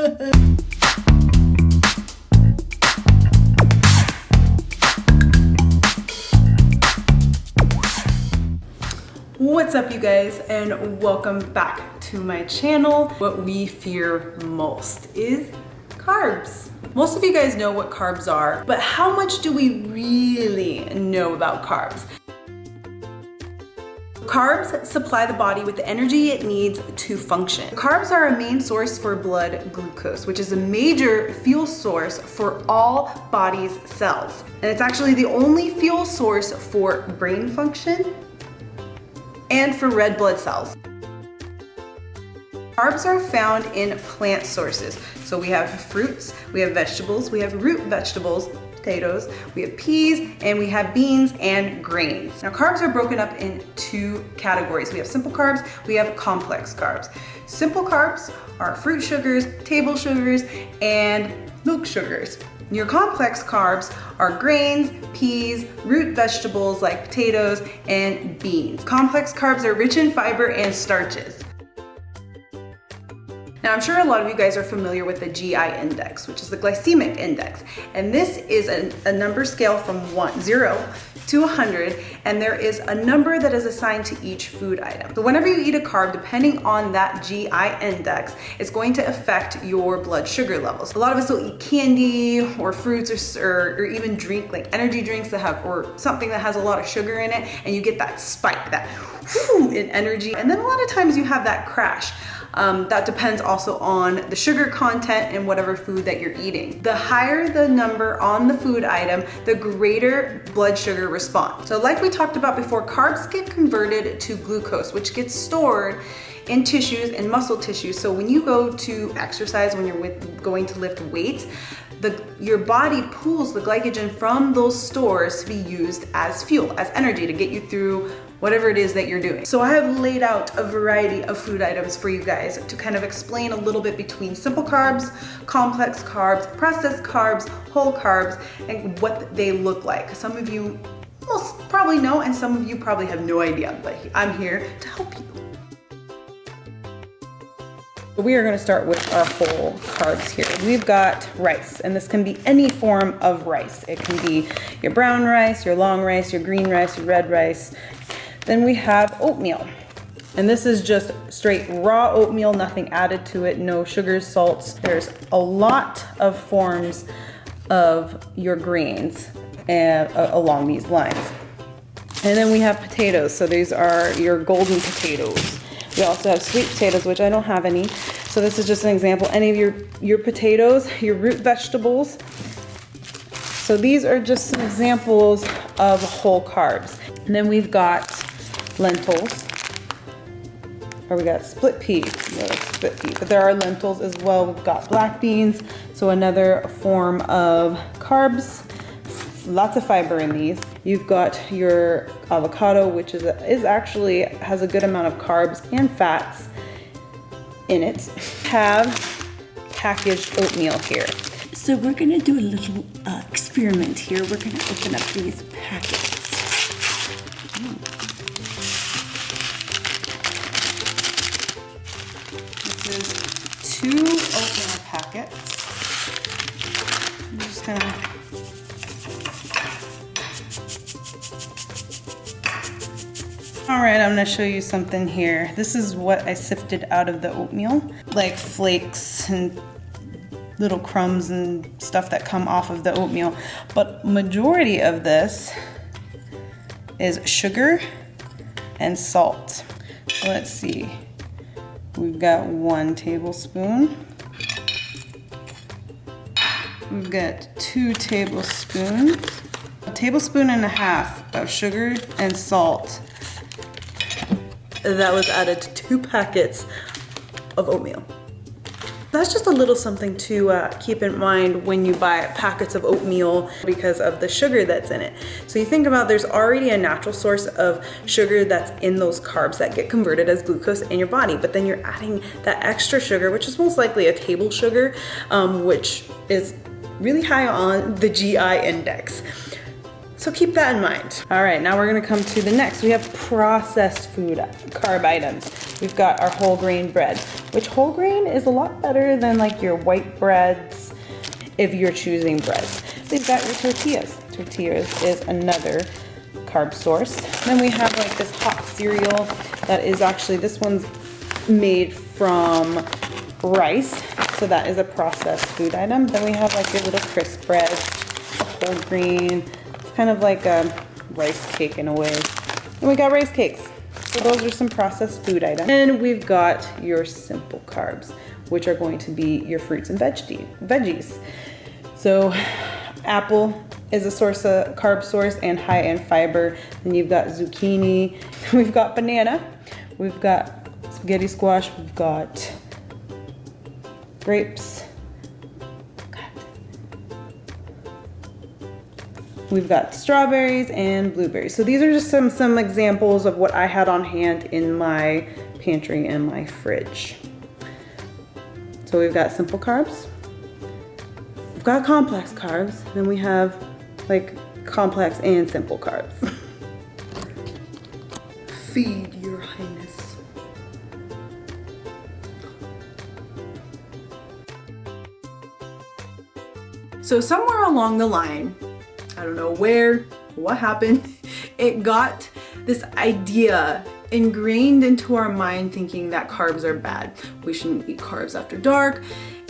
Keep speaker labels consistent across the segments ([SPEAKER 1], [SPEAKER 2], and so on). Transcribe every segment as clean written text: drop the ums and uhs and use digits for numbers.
[SPEAKER 1] What's up, you guys, and welcome back to my channel. What we fear most is carbs. Most of you guys know what carbs are, but how much do we really know about carbs? Carbs supply the body with the energy it needs to function. Carbs are a main source for blood glucose, which is a major fuel source for all body's cells. And it's actually the only fuel source for brain function and for red blood cells. Carbs are found in plant sources. So we have fruits, we have vegetables, we have root vegetables, potatoes, we have peas, and we have beans and grains. Now, carbs are broken up in two categories. We have simple carbs, we have complex carbs. Simple carbs are fruit sugars, table sugars, and milk sugars. Your complex carbs are grains, peas, root vegetables like potatoes, and beans. Complex carbs are rich in fiber and starches. Now, I'm sure a lot of you guys are familiar with the GI index, which is the glycemic index. And this is a number scale from 0 to 100, and there is a number that is assigned to each food item. So whenever you eat a carb, depending on that GI index, it's going to affect your blood sugar levels. A lot of us will eat candy or fruits or even drink like energy drinks that have, or something that has a lot of sugar in it, and you get that spike, that in energy. And then a lot of times you have that crash. That depends also on the sugar content in whatever food that you're eating. The higher the number on the food item, the greater blood sugar response. So like we talked about before, carbs get converted to glucose, which gets stored in tissues and muscle tissue. So when you go to exercise, when you're going to lift weights, your body pulls the glycogen from those stores to be used as fuel, as energy to get you through whatever it is that you're doing. So I have laid out a variety of food items for you guys to kind of explain a little bit between simple carbs, complex carbs, processed carbs, whole carbs, and what they look like. Some of you most probably know, and some of you probably have no idea, but I'm here to help you. We are going to start with our whole carbs here. We've got rice, and this can be any form of rice. It can be your brown rice, your long rice, your green rice, your red rice. Then we have oatmeal, and this is just straight raw oatmeal, nothing added to it, no sugars, salts. There's a lot of forms of your grains along these lines. And then we have potatoes, so these are your golden potatoes. We also have sweet potatoes, which I don't have any. So this is just an example. Any of your potatoes, your root vegetables. So these are just some examples of whole carbs. And then we've got lentils, or we got split peas. But there are lentils as well. We've got black beans, so another form of carbs. Lots of fiber in these. You've got your avocado, which is actually has a good amount of carbs and fats in it. Have packaged oatmeal here.
[SPEAKER 2] So we're gonna do a little experiment here. We're gonna open up these packets.
[SPEAKER 1] This is 2 oatmeal packets. I'm just gonna All right, I'm gonna show you something here. This is what I sifted out of the oatmeal, like flakes and little crumbs and stuff that come off of the oatmeal. But majority of this is sugar and salt. So let's see. We've got 1 tablespoon. We've got 2 tablespoons. 1.5 tablespoons of sugar and salt. That was added to 2 packets of oatmeal. That's just a little something to keep in mind when you buy packets of oatmeal because of the sugar that's in it. So you think about there's already a natural source of sugar that's in those carbs that get converted as glucose in your body, but then you're adding that extra sugar, which is most likely a table sugar, which is really high on the GI index. So keep that in mind. All right, now we're gonna come to the next. We have processed food carb items. We've got our whole grain bread, which whole grain is a lot better than like your white breads if you're choosing breads. We've got your tortillas. Tortillas is another carb source. Then we have like this hot cereal that is actually, this one's made from rice. So that is a processed food item. Then we have like your little crisp bread, a whole grain. It's kind of like a rice cake in a way. And we got rice cakes. So those are some processed food items. And we've got your simple carbs, which are going to be your fruits and veggies. So apple is a source of carb source and high in fiber. Then you've got zucchini, we've got banana, we've got spaghetti squash, we've got grapes, we've got strawberries and blueberries. So these are just some examples of what I had on hand in my pantry and my fridge. So we've got simple carbs, we've got complex carbs, then we have like complex and simple carbs. Feed your highness. So somewhere along the line, I don't know where, what happened, it got this idea ingrained into our mind thinking that carbs are bad. We shouldn't eat carbs after dark,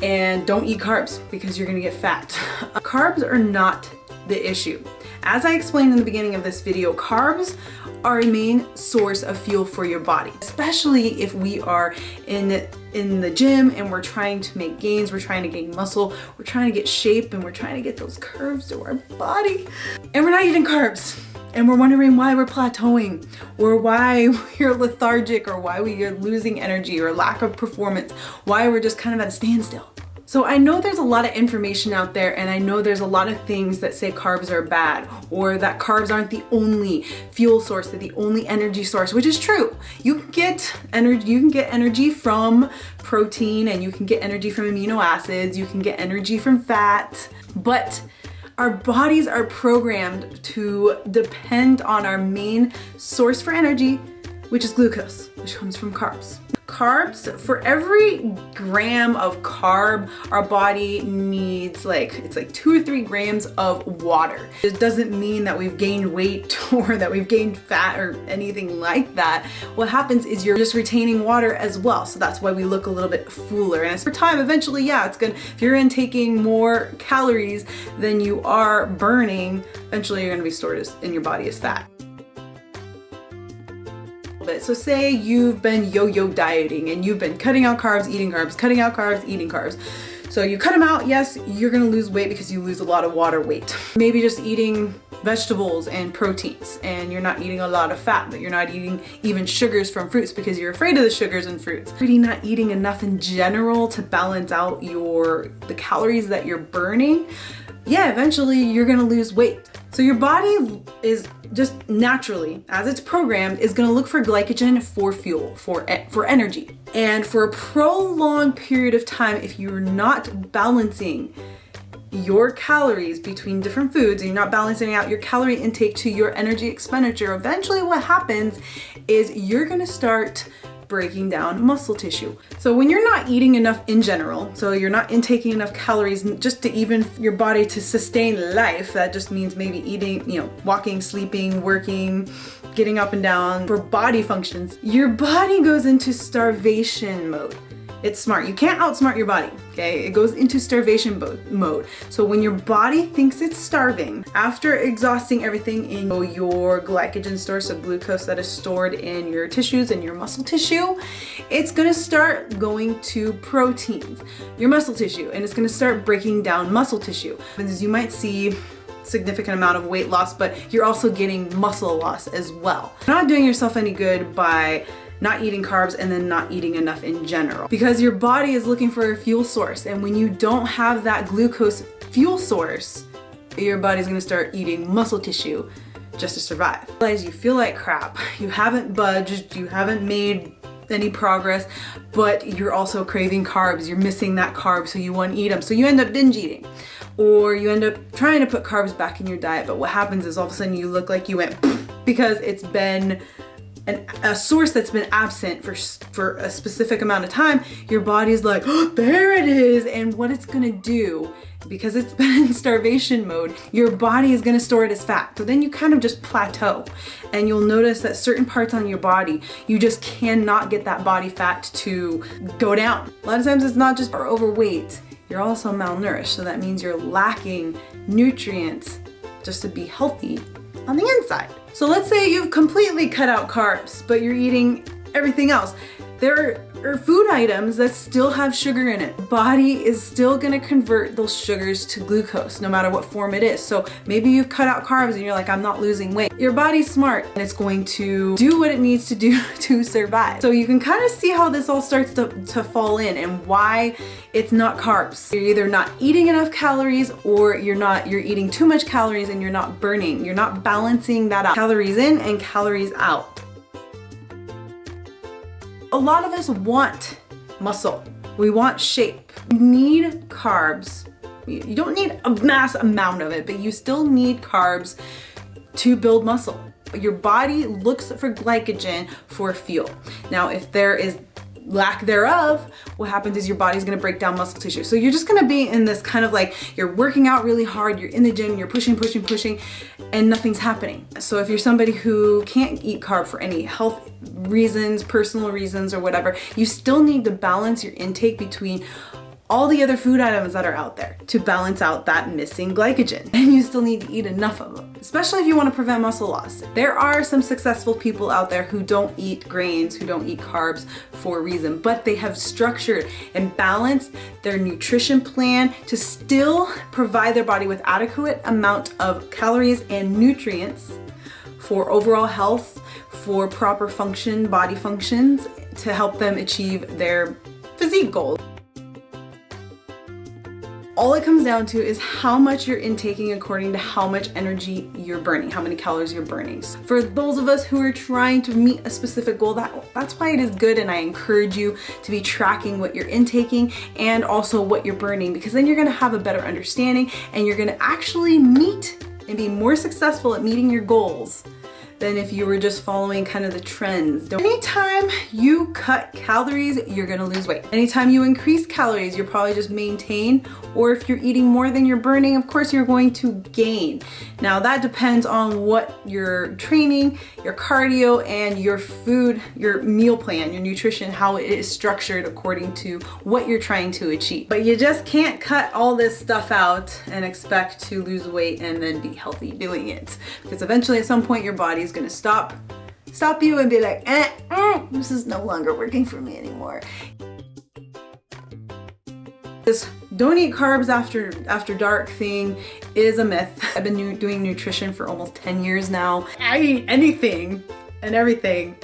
[SPEAKER 1] and don't eat carbs because you're gonna get fat. Carbs are not the issue. As I explained in the beginning of this video, carbs are a main source of fuel for your body, especially if we are in the gym and we're trying to make gains, we're trying to gain muscle, we're trying to get shape, and we're trying to get those curves to our body. And we're not eating carbs. And we're wondering why we're plateauing, or why we're lethargic, or why we are losing energy, or lack of performance, why we're just kind of at a standstill. So I know there's a lot of information out there, and I know there's a lot of things that say carbs are bad, or that carbs aren't the only fuel source, they're the only energy source, which is true. You can get energy from protein, and you can get energy from amino acids, you can get energy from fat, but our bodies are programmed to depend on our main source for energy, which is glucose, which comes from carbs. Carbs, for every gram of carb, our body needs it's like 2 or 3 grams of water. It doesn't mean that we've gained weight or that we've gained fat or anything like that. What happens is you're just retaining water as well. So that's why we look a little bit fuller. And as for time, eventually, yeah, it's gonna, if you're intaking more calories than you are burning, eventually you're gonna be stored in your body as fat. So say you've been yo-yo dieting and you've been cutting out carbs, eating carbs, cutting out carbs, eating carbs. So you cut them out, yes, you're gonna lose weight because you lose a lot of water weight. Maybe just eating vegetables and proteins, and you're not eating a lot of fat, but you're not eating even sugars from fruits because you're afraid of the sugars in fruits. Really not eating enough in general to balance out the calories that you're burning. Yeah, eventually you're gonna lose weight. So your body is just naturally, as it's programmed, is gonna look for glycogen for fuel, for energy. And for a prolonged period of time, if you're not balancing your calories between different foods and you're not balancing out your calorie intake to your energy expenditure, eventually what happens is you're gonna start breaking down muscle tissue. So when you're not eating enough in general, so you're not intaking enough calories just to even your body to sustain life, that just means maybe eating, walking, sleeping, working, getting up and down for body functions, your body goes into starvation mode. It's smart. You can't outsmart your body, okay? It goes into starvation mode. So when your body thinks it's starving, after exhausting everything in your glycogen store, so glucose that is stored in your tissues and your muscle tissue, it's gonna start going to proteins, your muscle tissue, and it's gonna start breaking down muscle tissue. As you might see, significant amount of weight loss, but you're also getting muscle loss as well. You're not doing yourself any good by not eating carbs and then not eating enough in general, because your body is looking for a fuel source, and when you don't have that glucose fuel source, your body's gonna start eating muscle tissue just to survive. Realize you feel like crap, you haven't budged, you haven't made any progress, but you're also craving carbs. You're missing that carb, so you want to eat them. So you end up binge eating, or you end up trying to put carbs back in your diet. But what happens is all of a sudden you look like you went because it's been a source that's been absent for a specific amount of time. Your body's like, oh, there it is. And what it's gonna do, because it's been in starvation mode, your body is gonna store it as fat. So then you kind of just plateau, and you'll notice that certain parts on your body, you just cannot get that body fat to go down. A lot of times it's not just overweight, you're also malnourished. So that means you're lacking nutrients just to be healthy on the inside. So let's say you've completely cut out carbs, but you're eating everything else. There are food items that still have sugar in it. The body is still gonna convert those sugars to glucose, no matter what form it is. So maybe you've cut out carbs and you're like, I'm not losing weight. Your body's smart and it's going to do what it needs to do to survive. So you can kind of see how this all starts to fall in, and why it's not carbs. You're either not eating enough calories, or you're eating too much calories and you're not burning. You're not balancing that out. Calories in and calories out. A lot of us want muscle. We want shape. You need carbs. You don't need a mass amount of it, but you still need carbs to build muscle. Your body looks for glycogen for fuel. Now, if there is lack thereof, what happens is your body's gonna break down muscle tissue. So you're just gonna be in this kind of like, you're working out really hard, you're in the gym, you're pushing, and nothing's happening. So if you're somebody who can't eat carb for any health reasons, personal reasons, or whatever, you still need to balance your intake between all the other food items that are out there to balance out that missing glycogen. And you still need to eat enough of them, especially if you want to prevent muscle loss. There are some successful people out there who don't eat grains, who don't eat carbs for a reason, but they have structured and balanced their nutrition plan to still provide their body with adequate amount of calories and nutrients for overall health, for proper function, body functions, to help them achieve their physique goals. All it comes down to is how much you're intaking according to how much energy you're burning, how many calories you're burning. For those of us who are trying to meet a specific goal, that's why it is good, and I encourage you to be tracking what you're intaking and also what you're burning, because then you're gonna have a better understanding and you're gonna actually meet and be more successful at meeting your goals than if you were just following kind of the trends. Anytime you cut calories, you're gonna lose weight. Anytime you increase calories, you're probably just maintain, or if you're eating more than you're burning, of course you're going to gain. Now that depends on what your training, your cardio, and your food, your meal plan, your nutrition, how it is structured according to what you're trying to achieve. But you just can't cut all this stuff out and expect to lose weight and then be healthy doing it. Because eventually at some point your body's gonna stop you and be like, this is no longer working for me anymore. This don't eat carbs after dark thing is a myth. I've been doing nutrition for almost 10 years now. I eat anything and everything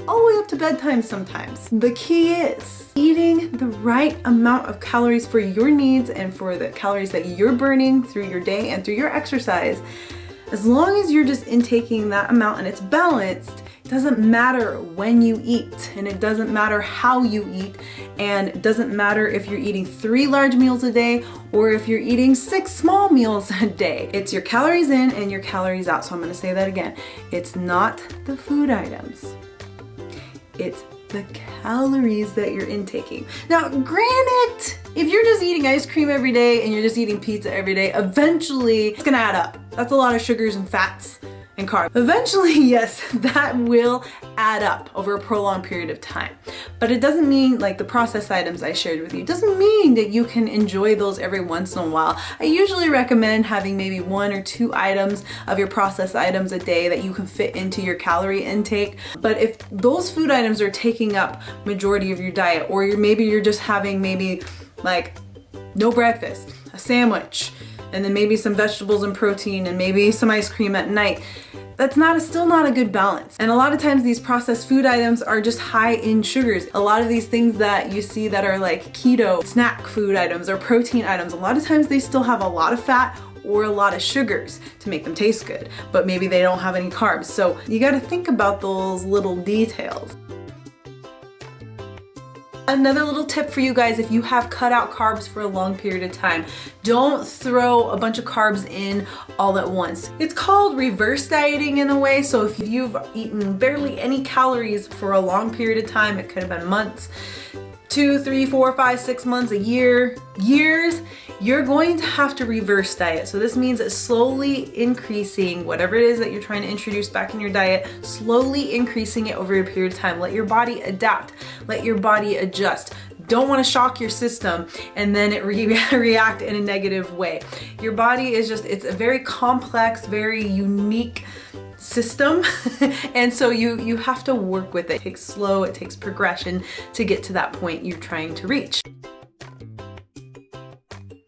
[SPEAKER 1] all the way up to bedtime sometimes. The key is eating the right amount of calories for your needs and for the calories that you're burning through your day and through your exercise. As long as you're just intaking that amount and it's balanced, it doesn't matter when you eat, and it doesn't matter how you eat, and it doesn't matter if you're eating 3 large meals a day or if you're eating 6 small meals a day. It's your calories in and your calories out. So I'm gonna say that again. It's not the food items. It's the calories that you're intaking. Now, granted, if you're just eating ice cream every day and you're just eating pizza every day, eventually it's gonna add up. That's a lot of sugars and fats and carbs. Eventually, yes, that will add up over a prolonged period of time. But it doesn't mean, like the processed items I shared with you, it doesn't mean that you can enjoy those every once in a while. I usually recommend having maybe 1 or 2 items of your processed items a day that you can fit into your calorie intake. But if those food items are taking up majority of your diet, or maybe you're just having maybe like no breakfast, a sandwich, and then maybe some vegetables and protein and maybe some ice cream at night, that's still not a good balance. And a lot of times these processed food items are just high in sugars. A lot of these things that you see that are like keto snack food items or protein items, a lot of times they still have a lot of fat or a lot of sugars to make them taste good, but maybe they don't have any carbs. So you gotta think about those little details. Another little tip for you guys, if you have cut out carbs for a long period of time, don't throw a bunch of carbs in all at once. It's called reverse dieting in a way. So if you've eaten barely any calories for a long period of time, it could have been months, 2, 3, 4, 5, 6 months, a year, years, you're going to have to reverse diet. So this means that slowly increasing whatever it is that you're trying to introduce back in your diet, slowly increasing it over a period of time. Let your body adapt, let your body adjust. Don't want to shock your system and then it react in a negative way. Your body is just, it's a very complex, very unique system. And so you have to work with it. It takes slow, it takes progression to get to that point you're trying to reach.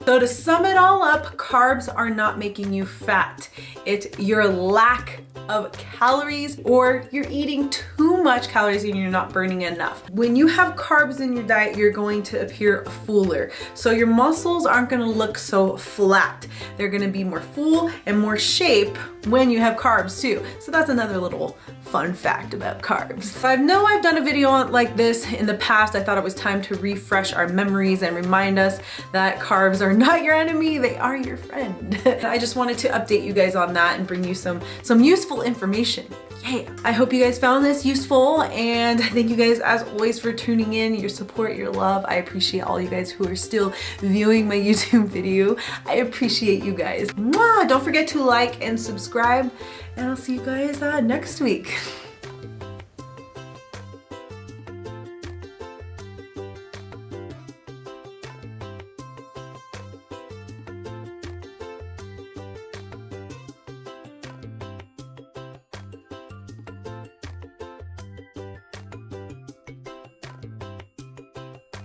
[SPEAKER 1] So to sum it all up, carbs are not making you fat. It's your lack of calories, or you're eating too much calories and you're not burning enough. When you have carbs in your diet, you're going to appear fuller. So your muscles aren't gonna look so flat. They're gonna be more full and more shape when you have carbs too. So that's another little fun fact about carbs. I know I've done a video like this in the past. I thought it was time to refresh our memories and remind us that carbs are not your enemy, they are your friend. I just wanted to update you guys on that and bring you some useful information. Yeah. I hope you guys found this useful, and thank you guys as always for tuning in, your support, your love. I appreciate all you guys who are still viewing my YouTube video. I appreciate you guys. Mwah! Don't forget to like and subscribe, and I'll see you guys next week.